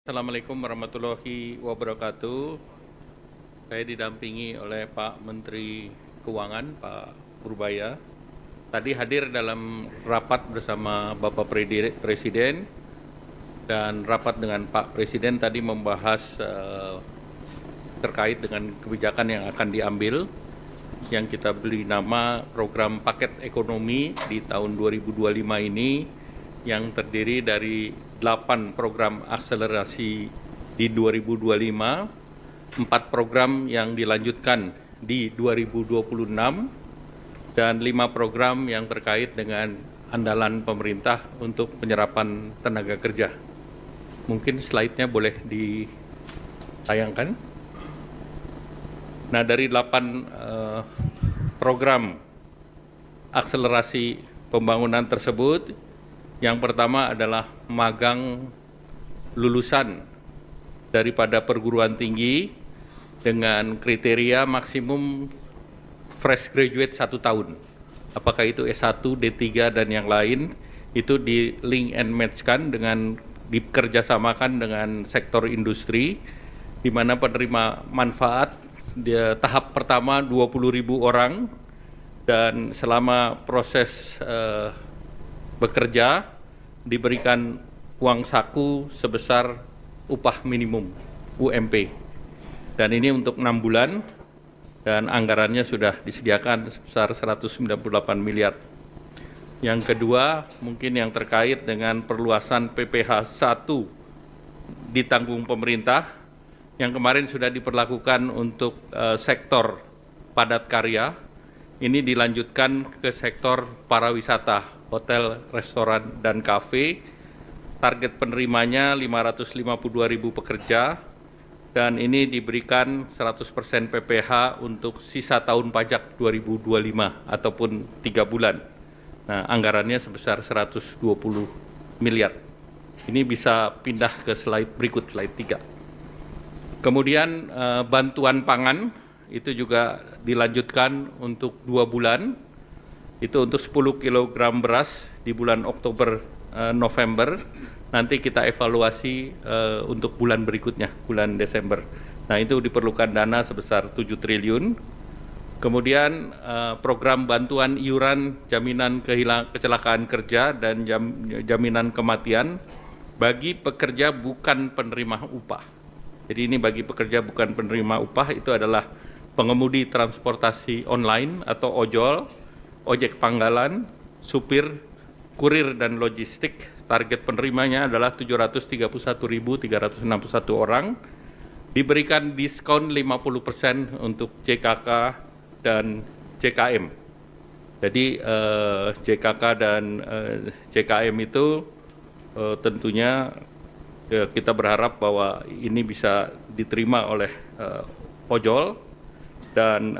Assalamualaikum warahmatullahi wabarakatuh. Saya didampingi oleh Pak Menteri Keuangan, Pak Purbaya. Tadi hadir dalam rapat bersama Bapak Presiden dan rapat dengan Pak Presiden tadi membahas terkait dengan kebijakan yang akan diambil yang kita beri nama program paket ekonomi di tahun 2025 ini yang terdiri dari 8 program akselerasi di 2025, 4 program yang dilanjutkan di 2026, dan 5 program yang terkait dengan andalan pemerintah untuk penyerapan tenaga kerja. Mungkin slide-nya boleh ditayangkan. Nah, dari 8 program akselerasi pembangunan tersebut, yang pertama adalah magang lulusan daripada perguruan tinggi dengan kriteria maksimum fresh graduate 1 tahun. Apakah itu S1, D3, dan yang lain, itu di link and match-kan dengan dikerjasamakan dengan sektor industri, di mana penerima manfaat di tahap pertama 20.000 orang, dan selama proses bekerja diberikan uang saku sebesar upah minimum UMP, dan ini untuk 6 bulan dan anggarannya sudah disediakan sebesar 198 miliar. Yang kedua mungkin yang terkait dengan perluasan PPh 1 ditanggung pemerintah yang kemarin sudah diperlakukan untuk sektor padat karya, ini dilanjutkan ke sektor pariwisata, hotel, restoran, dan kafe. Target penerimanya 552.000 pekerja, dan ini diberikan 100% PPh untuk sisa tahun pajak 2025 ataupun 3 bulan. Nah, anggarannya sebesar 120 miliar. Ini bisa pindah ke slide berikut, slide 3. Kemudian bantuan pangan itu juga dilanjutkan untuk 2 bulan. Itu untuk 10 kg beras di bulan Oktober November. Nanti kita evaluasi untuk bulan berikutnya, bulan Desember. Nah, itu diperlukan dana sebesar 7 triliun. Kemudian program bantuan iuran jaminan kecelakaan kerja dan jaminan kematian bagi pekerja bukan penerima upah. Jadi ini bagi pekerja bukan penerima upah itu adalah pengemudi transportasi online atau ojol, ojek panggalan, supir, kurir, dan logistik. Target penerimanya adalah 731.361 orang. Diberikan diskon 50% untuk JKK dan JKM. Jadi JKK dan JKM itu tentunya kita berharap bahwa ini bisa diterima oleh ojol, dan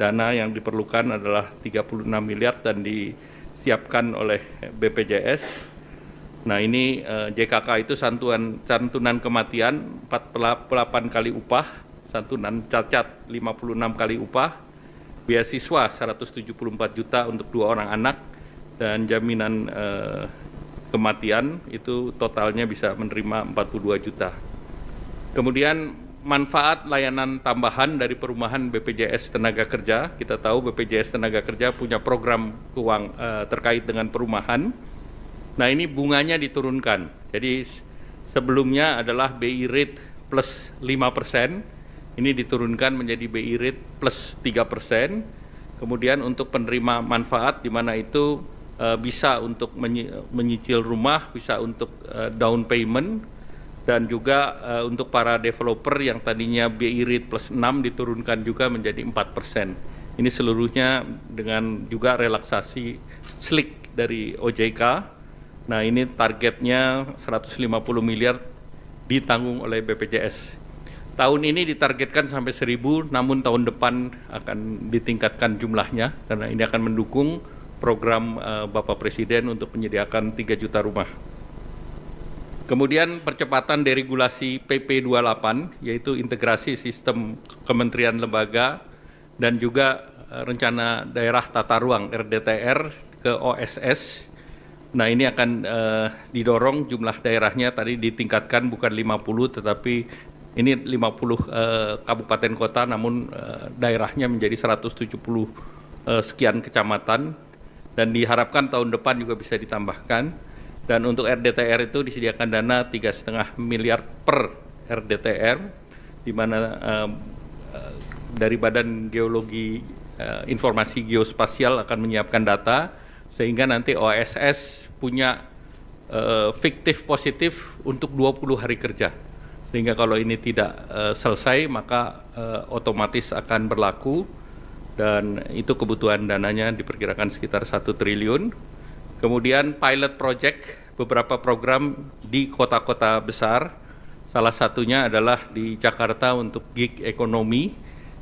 dana yang diperlukan adalah 36 miliar dan disiapkan oleh BPJS. Nah, ini JKK itu santunan kematian 48 kali upah, santunan cacat 56 kali upah, beasiswa 174 juta untuk 2 orang anak, dan jaminan kematian itu totalnya bisa menerima 42 juta. Kemudian manfaat layanan tambahan dari perumahan BPJS Tenaga Kerja. Kita tahu BPJS Tenaga Kerja punya program terkait dengan perumahan. Nah, ini bunganya diturunkan. Jadi sebelumnya adalah BI rate plus 5%, ini diturunkan menjadi BI rate plus 3%. Kemudian untuk penerima manfaat di mana itu bisa untuk menyicil rumah, bisa untuk down payment, dan juga untuk para developer yang tadinya BI rate plus 6 diturunkan juga menjadi 4%. Ini seluruhnya dengan juga relaksasi SLIK dari OJK. Nah, ini targetnya 150 miliar ditanggung oleh BPJS. Tahun ini ditargetkan sampai 1.000, namun tahun depan akan ditingkatkan jumlahnya karena ini akan mendukung program Bapak Presiden untuk menyediakan 3 juta rumah. Kemudian percepatan deregulasi PP 28, yaitu integrasi sistem kementerian lembaga dan juga rencana daerah tata ruang RDTR ke OSS. Nah, ini akan didorong jumlah daerahnya tadi ditingkatkan bukan 50 tetapi ini 50 kabupaten kota, namun daerahnya menjadi 170 sekian kecamatan, dan diharapkan tahun depan juga bisa ditambahkan. Dan untuk RDTR itu disediakan dana 3,5 miliar per RDTR, di mana dari Badan Geologi Informasi Geospasial akan menyiapkan data, sehingga nanti OSS punya fiktif positif untuk 20 hari kerja. Sehingga kalau ini tidak selesai, maka otomatis akan berlaku, dan itu kebutuhan dananya diperkirakan sekitar 1 triliun. Kemudian pilot project, beberapa program di kota-kota besar, salah satunya adalah di Jakarta untuk gig ekonomi,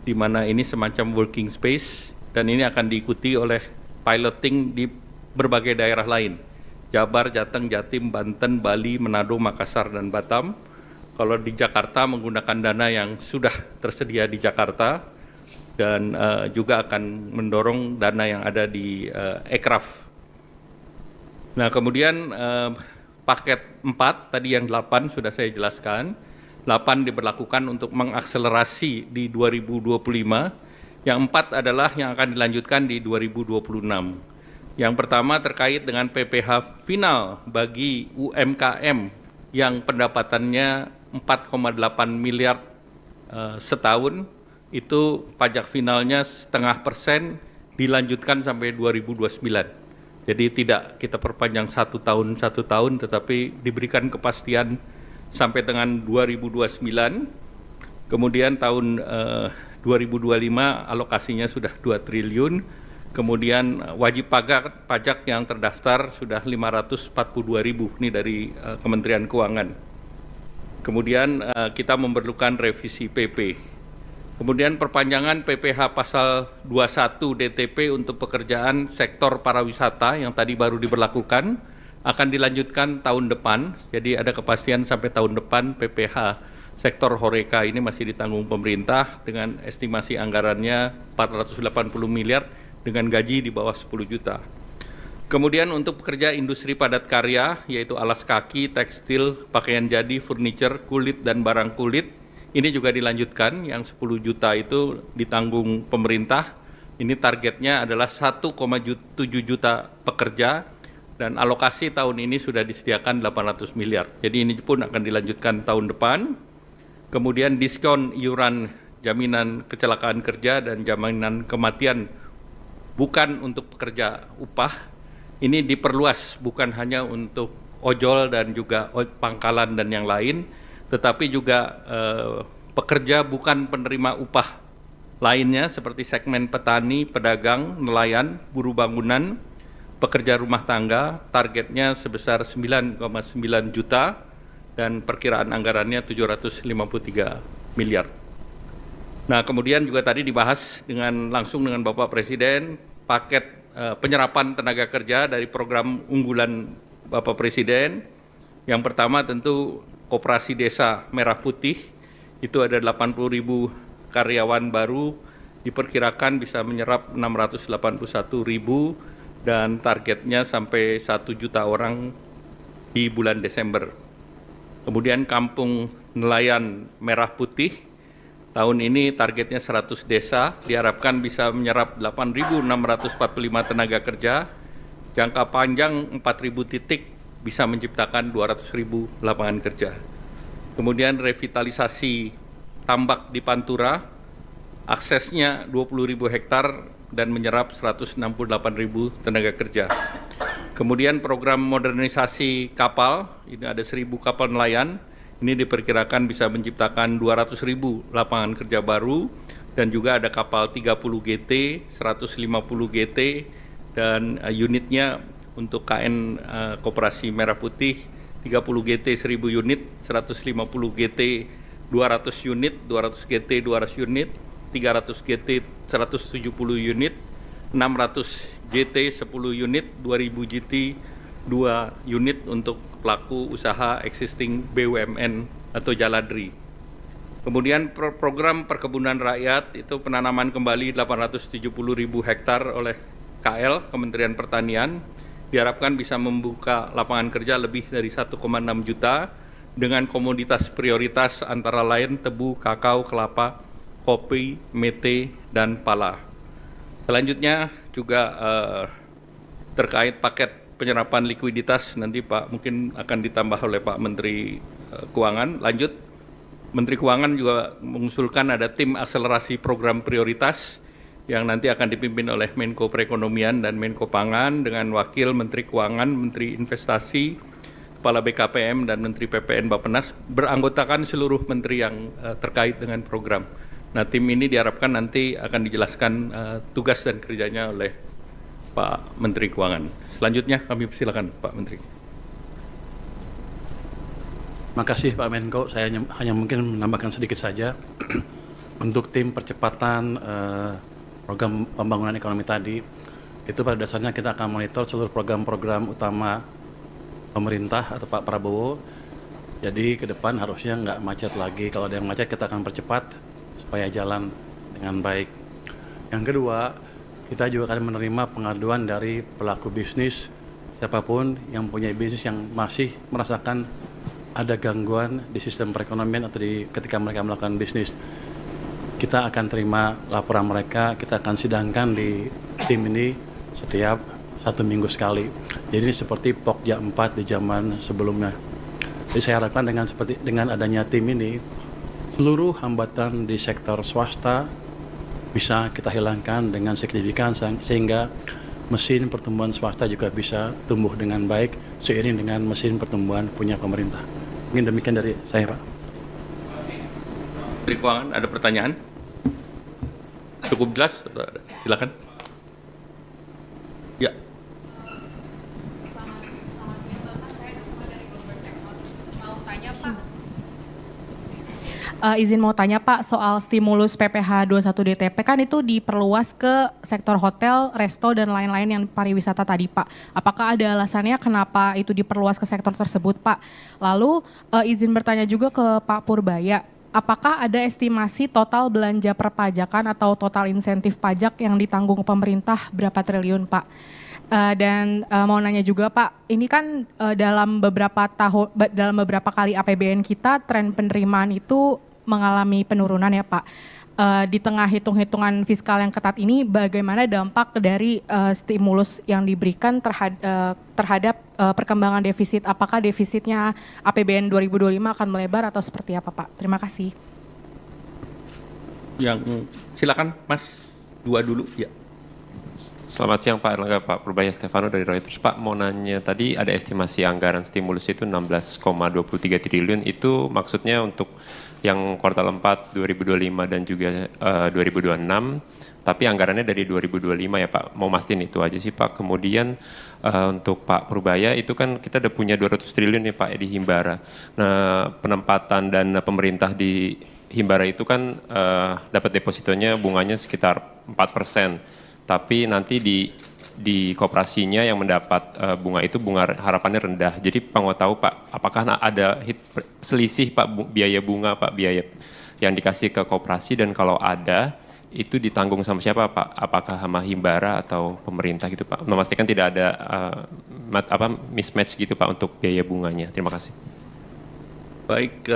di mana ini semacam working space, dan ini akan diikuti oleh piloting di berbagai daerah lain, Jabar, Jateng, Jatim, Banten, Bali, Manado, Makassar, dan Batam. Kalau di Jakarta menggunakan dana yang sudah tersedia di Jakarta, dan juga akan mendorong dana yang ada di Ekraf. Nah, kemudian paket 4, tadi yang 8 sudah saya jelaskan, 8 diberlakukan untuk mengakselerasi di 2025, yang 4 adalah yang akan dilanjutkan di 2026. Yang pertama terkait dengan PPh final bagi UMKM yang pendapatannya 4,8 miliar setahun, itu pajak finalnya 0,5% dilanjutkan sampai 2029. Jadi tidak kita perpanjang satu tahun, tetapi diberikan kepastian sampai dengan 2029. Kemudian tahun 2025 alokasinya sudah 2 triliun. Kemudian wajib pajak yang terdaftar sudah 542.000, ini dari Kementerian Keuangan. Kemudian kita memerlukan revisi PP. Kemudian perpanjangan PPh pasal 21 DTP untuk pekerjaan sektor pariwisata yang tadi baru diberlakukan akan dilanjutkan tahun depan. Jadi ada kepastian sampai tahun depan PPh sektor Horeca ini masih ditanggung pemerintah dengan estimasi anggarannya 480 miliar dengan gaji di bawah 10 juta. Kemudian untuk pekerja industri padat karya, yaitu alas kaki, tekstil, pakaian jadi, furniture, kulit, dan barang kulit, ini juga dilanjutkan, yang 10 juta itu ditanggung pemerintah. Ini targetnya adalah 1,7 juta pekerja, dan alokasi tahun ini sudah disediakan 800 miliar. Jadi ini pun akan dilanjutkan tahun depan. Kemudian diskon iuran jaminan kecelakaan kerja dan jaminan kematian bukan untuk pekerja upah, ini diperluas bukan hanya untuk ojol dan juga pangkalan dan yang lain, tetapi juga pekerja bukan penerima upah lainnya seperti segmen petani, pedagang, nelayan, buruh bangunan, pekerja rumah tangga, targetnya sebesar 9,9 juta dan perkiraan anggarannya 753 miliar. Nah, kemudian juga tadi dibahas langsung dengan Bapak Presiden, paket penyerapan tenaga kerja dari program unggulan Bapak Presiden. Yang pertama tentu Koperasi Desa Merah Putih, itu ada 80.000 karyawan baru, diperkirakan bisa menyerap 681.000 dan targetnya sampai 1 juta orang di bulan Desember. Kemudian Kampung Nelayan Merah Putih, tahun ini targetnya 100 desa, diharapkan bisa menyerap 8.645 tenaga kerja, jangka panjang 4.000 titik bisa menciptakan 200.000 lapangan kerja. Kemudian revitalisasi tambak di Pantura, aksesnya 20.000 hektar dan menyerap 168.000 tenaga kerja. Kemudian program modernisasi kapal, ini ada 1.000 kapal nelayan, ini diperkirakan bisa menciptakan 200.000 lapangan kerja baru, dan juga ada kapal 30 GT, 150 GT, dan unitnya untuk KN Koperasi Merah Putih 30 GT 1.000 unit, 150 GT 200 unit, 200 GT 200 unit, 300 GT 170 unit, 600 GT 10 unit, 2.000 GT 2 unit untuk pelaku usaha existing BUMN atau Jaladri. Kemudian program perkebunan rakyat itu penanaman kembali 870.000 hektar oleh KL, Kementerian Pertanian. diharapkan bisa membuka lapangan kerja lebih dari 1,6 juta dengan komoditas prioritas antara lain tebu, kakao, kelapa, kopi, mete, dan pala. Selanjutnya juga terkait paket penyerapan likuiditas, nanti Pak mungkin akan ditambah oleh Pak Menteri Keuangan. Lanjut, Menteri Keuangan juga mengusulkan ada tim akselerasi program prioritas yang nanti akan dipimpin oleh Menko Perekonomian dan Menko Pangan dengan Wakil Menteri Keuangan, Menteri Investasi, Kepala BKPM, dan Menteri PPN Bappenas, beranggotakan seluruh menteri yang terkait dengan program. Nah, tim ini diharapkan nanti akan dijelaskan tugas dan kerjanya oleh Pak Menteri Keuangan. Selanjutnya kami persilakan Pak Menteri. Terima kasih Pak Menko. Saya hanya mungkin menambahkan sedikit saja untuk tim percepatan program pembangunan ekonomi tadi. Itu pada dasarnya kita akan monitor seluruh program-program utama pemerintah atau Pak Prabowo. Jadi ke depan harusnya nggak macet lagi. Kalau ada yang macet kita akan percepat supaya jalan dengan baik. Yang kedua, kita juga akan menerima pengaduan dari pelaku bisnis siapapun yang punya bisnis yang masih merasakan ada gangguan di sistem perekonomian atau ketika mereka melakukan bisnis. Kita akan terima laporan mereka, kita akan sidangkan di tim ini setiap 1 minggu sekali. Jadi ini seperti Pokja 4 di zaman sebelumnya. Jadi saya harapkan dengan adanya tim ini, seluruh hambatan di sektor swasta bisa kita hilangkan dengan signifikan sehingga mesin pertumbuhan swasta juga bisa tumbuh dengan baik seiring dengan mesin pertumbuhan punya pemerintah. Mungkin demikian dari saya, Pak. Menteri Keuangan, ada pertanyaan? Cukup jelas? Silakan. Ya. Izin mau tanya Pak soal stimulus PPh 21 DTP kan itu diperluas ke sektor hotel, resto, dan lain-lain yang pariwisata tadi Pak. Apakah ada alasannya kenapa itu diperluas ke sektor tersebut Pak? Lalu izin bertanya juga ke Pak Purbaya, apakah ada estimasi total belanja perpajakan atau total insentif pajak yang ditanggung pemerintah berapa triliun Pak? Dan mau nanya juga Pak, ini kan dalam beberapa kali APBN kita tren penerimaan itu mengalami penurunan ya Pak. Di tengah hitung-hitungan fiskal yang ketat ini, bagaimana dampak dari stimulus yang diberikan terhadap perkembangan defisit? Apakah defisitnya APBN 2025 akan melebar atau seperti apa Pak? Terima kasih. Yang silakan Mas, dua dulu ya. Selamat siang Pak Erlangga, Pak Purbaya Stefano dari Reuters. Pak, mau nanya tadi ada estimasi anggaran stimulus itu 16,23 triliun, itu maksudnya untuk yang kuartal 4 2025 dan juga 2026, tapi anggarannya dari 2025 ya Pak, mau mastiin itu aja sih Pak. Kemudian untuk Pak Purbaya itu kan kita udah punya 200 triliun nih Pak di Himbara. Nah, penempatan dana pemerintah di Himbara itu kan dapat depositonya bunganya sekitar 4%. Tapi nanti di koperasinya yang mendapat bunga itu bunga harapannya rendah. Jadi Pak mau tahu Pak, apakah ada selisih Pak biaya bunga Pak, biaya yang dikasih ke koperasi, dan kalau ada itu ditanggung sama siapa Pak? Apakah sama Himbara atau pemerintah gitu Pak? Memastikan tidak ada mismatch gitu Pak untuk biaya bunganya. Terima kasih. Baik,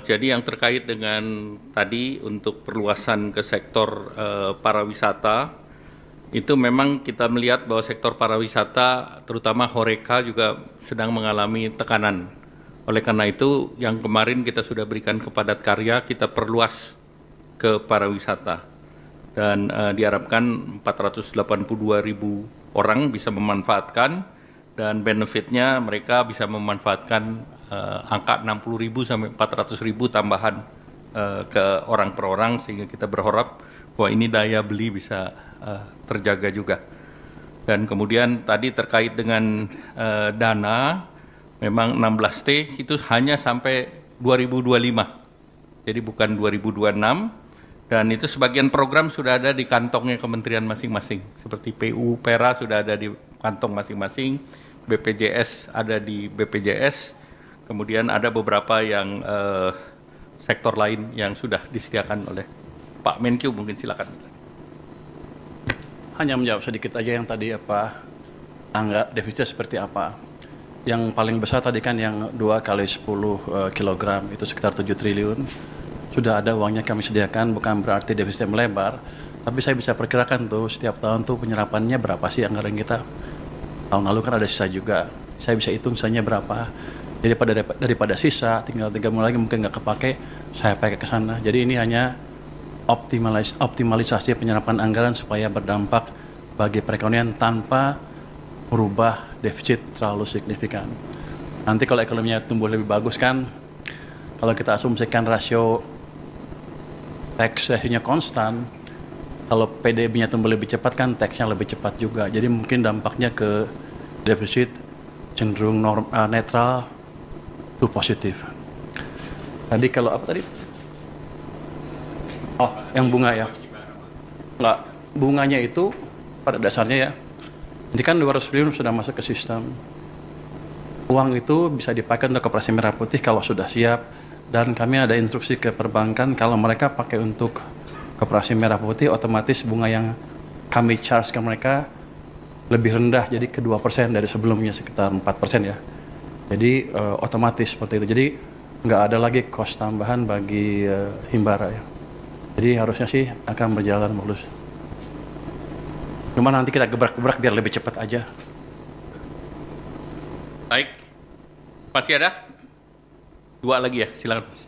jadi yang terkait dengan tadi untuk perluasan ke sektor pariwisata, itu memang kita melihat bahwa sektor pariwisata terutama Horeca juga sedang mengalami tekanan. Oleh karena itu yang kemarin kita sudah berikan ke padat karya, kita perluas ke pariwisata. Dan diharapkan 482.000 orang bisa memanfaatkan, dan benefitnya mereka bisa memanfaatkan angka 60.000 sampai 400.000 tambahan ke orang per orang, sehingga kita berharap bahwa ini daya beli bisa terjaga juga. Dan kemudian tadi terkait dengan dana, memang 16T itu hanya sampai 2025, jadi bukan 2026, dan itu sebagian program sudah ada di kantongnya kementerian masing-masing, seperti PU, PERA sudah ada di kantong masing-masing, BPJS ada di BPJS, kemudian ada beberapa yang sektor lain yang sudah disediakan oleh Pak Menkyu. Mungkin silakan. Hanya menjawab sedikit aja yang tadi apa anggaran defisitnya seperti apa. Yang paling besar tadi kan yang 2 kali 10 kilogram itu sekitar 7 triliun. Sudah ada uangnya kami sediakan, bukan berarti defisitnya melebar. Tapi saya bisa perkirakan tuh setiap tahun tuh penyerapannya berapa sih anggaran kita. Tahun lalu kan ada sisa juga. Saya bisa hitung sisanya berapa. Jadi daripada sisa, tinggal 3 bulan lagi mungkin nggak kepake, saya pakai ke sana. Jadi ini hanya optimalisasi penyerapan anggaran supaya berdampak bagi perekonomian tanpa merubah defisit terlalu signifikan. Nanti kalau ekonominya tumbuh lebih bagus kan, kalau kita asumsikan rasio tax ratio-nya konstan, kalau PDB-nya tumbuh lebih cepat kan tax-nya lebih cepat juga. Jadi mungkin dampaknya ke defisit cenderung netral to positif. Tadi kalau apa tadi? Oh, yang bunga ya. Enggak, bunganya itu pada dasarnya ya. Ini kan 200 triliun sudah masuk ke sistem. Uang itu bisa dipakai untuk Koperasi Merah Putih kalau sudah siap. Dan kami ada instruksi ke perbankan kalau mereka pakai untuk Koperasi Merah Putih, otomatis bunga yang kami charge ke mereka lebih rendah, jadi ke 2% dari sebelumnya, sekitar 4% ya. Jadi otomatis seperti itu. Jadi nggak ada lagi cost tambahan bagi Himbara ya. Jadi harusnya sih akan berjalan mulus. Cuma nanti kita gebrak-gebrak biar lebih cepat aja. Baik, masih ada? 2 lagi ya, silakan Mas.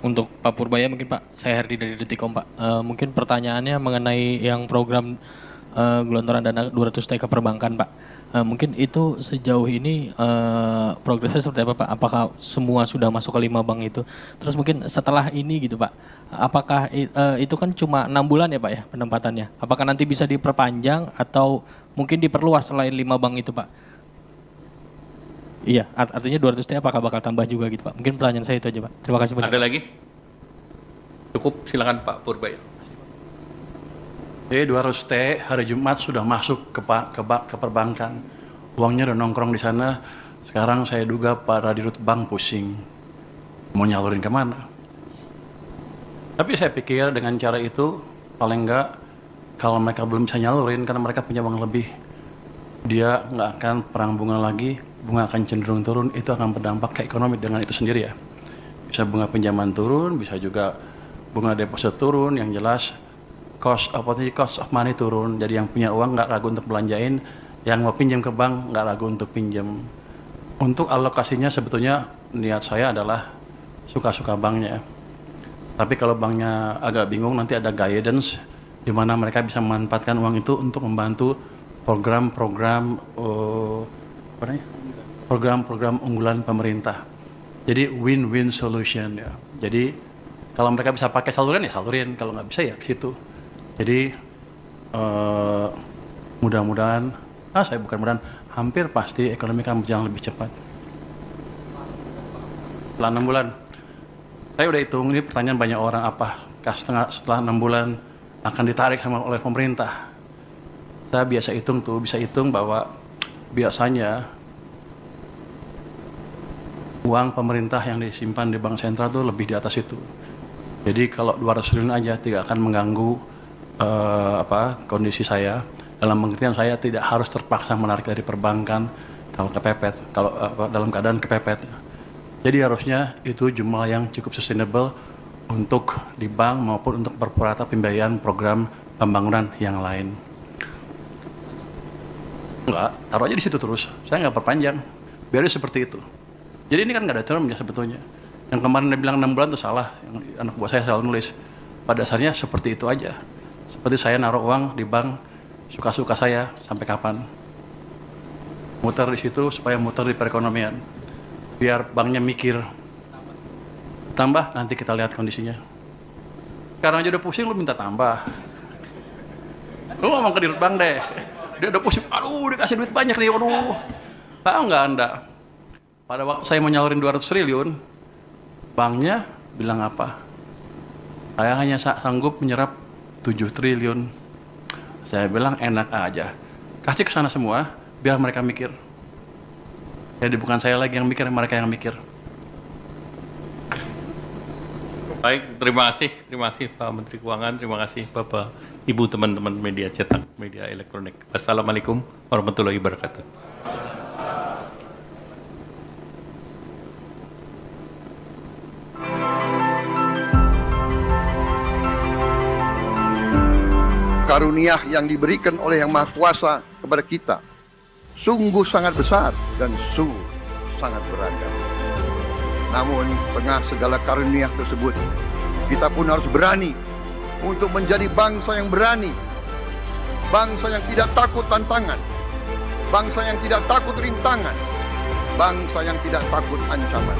Untuk Pak Purbaya mungkin Pak, saya Herdi dari Detikom Pak. Mungkin pertanyaannya mengenai yang program gelontoran dana 200T ke perbankan Pak. Mungkin itu sejauh ini progresnya seperti apa Pak? Apakah semua sudah masuk ke 5 bank itu? Terus mungkin setelah ini gitu Pak, apakah itu kan cuma 6 bulan ya Pak ya penempatannya? Apakah nanti bisa diperpanjang atau mungkin diperluas selain 5 bank itu Pak? Iya, artinya 200T apakah bakal tambah juga gitu Pak? Mungkin pertanyaan saya itu aja Pak. Terima kasih banyak. Ada lagi? Cukup, silakan Pak Purbaya. Jadi 200T hari Jumat sudah masuk ke perbankan. Uangnya udah nongkrong di sana. Sekarang saya duga para dirut bank pusing. Mau nyalurin kemana? Tapi saya pikir dengan cara itu, paling enggak kalau mereka belum bisa nyalurin karena mereka punya uang lebih, dia nggak akan perang bunga lagi, bunga akan cenderung turun, itu akan berdampak ke ekonomi dengan itu sendiri ya. Bisa bunga pinjaman turun, bisa juga bunga deposit turun, yang jelas cost of money turun. Jadi yang punya uang nggak ragu untuk belanjain, yang mau pinjam ke bank nggak ragu untuk pinjam. Untuk alokasinya sebetulnya niat saya adalah suka-suka banknya. Tapi kalau banknya agak bingung, nanti ada guidance di mana mereka bisa memanfaatkan uang itu untuk membantu program-program unggulan pemerintah. Jadi win-win solution ya. Jadi kalau mereka bisa pakai saluran ya salurin, kalau nggak bisa ya ke situ. Jadi mudah-mudahan, hampir pasti ekonomi akan berjalan lebih cepat. Setelah 6 bulan, saya udah hitung, ini pertanyaan banyak orang, apakah setelah 6 bulan akan ditarik oleh pemerintah. Saya bisa hitung bahwa biasanya uang pemerintah yang disimpan di bank sentral itu lebih di atas itu. Jadi kalau 200 triliun aja tidak akan mengganggu kondisi saya. Dalam pengertian saya tidak harus terpaksa menarik dari perbankan kalau kepepet, dalam keadaan kepepet. Jadi harusnya itu jumlah yang cukup sustainable untuk di bank maupun untuk perpurata pembiayaan program pembangunan yang lain. Enggak, taruh aja di situ terus. Saya nggak perpanjang. Biar seperti itu. Jadi ini kan nggak ada termnya sebetulnya. Yang kemarin dia bilang 6 bulan itu salah. Yang anak buah saya selalu nulis. Pada dasarnya seperti itu aja. Seperti saya naruh uang di bank suka-suka saya sampai kapan. Muter di situ supaya muter di perekonomian. Biar banknya mikir. Tambah nanti kita lihat kondisinya. Sekarang aja udah pusing lu minta tambah. Lu ngomong ke dirut bank deh. Dia udah pusing, aduh dikasih duit banyak nih, waduh. Tahu nggak Anda? Pada waktu saya mau nyalurin 200 triliun, banknya bilang apa? Saya hanya sanggup menyerap 7 triliun. Saya bilang enak aja. Kasih ke sana semua, biar mereka mikir. Jadi bukan saya lagi yang mikir, mereka yang mikir. Baik, terima kasih Pak Menteri Keuangan, terima kasih Bapak Ibu teman-teman media cetak, media elektronik. Assalamualaikum warahmatullahi wabarakatuh. Karunia yang diberikan oleh Yang Maha Kuasa kepada kita sungguh sangat besar dan sungguh sangat beragam. Namun tengah segala karunia tersebut, kita pun harus berani untuk menjadi bangsa yang berani, bangsa yang tidak takut tantangan, bangsa yang tidak takut rintangan, bangsa yang tidak takut ancaman.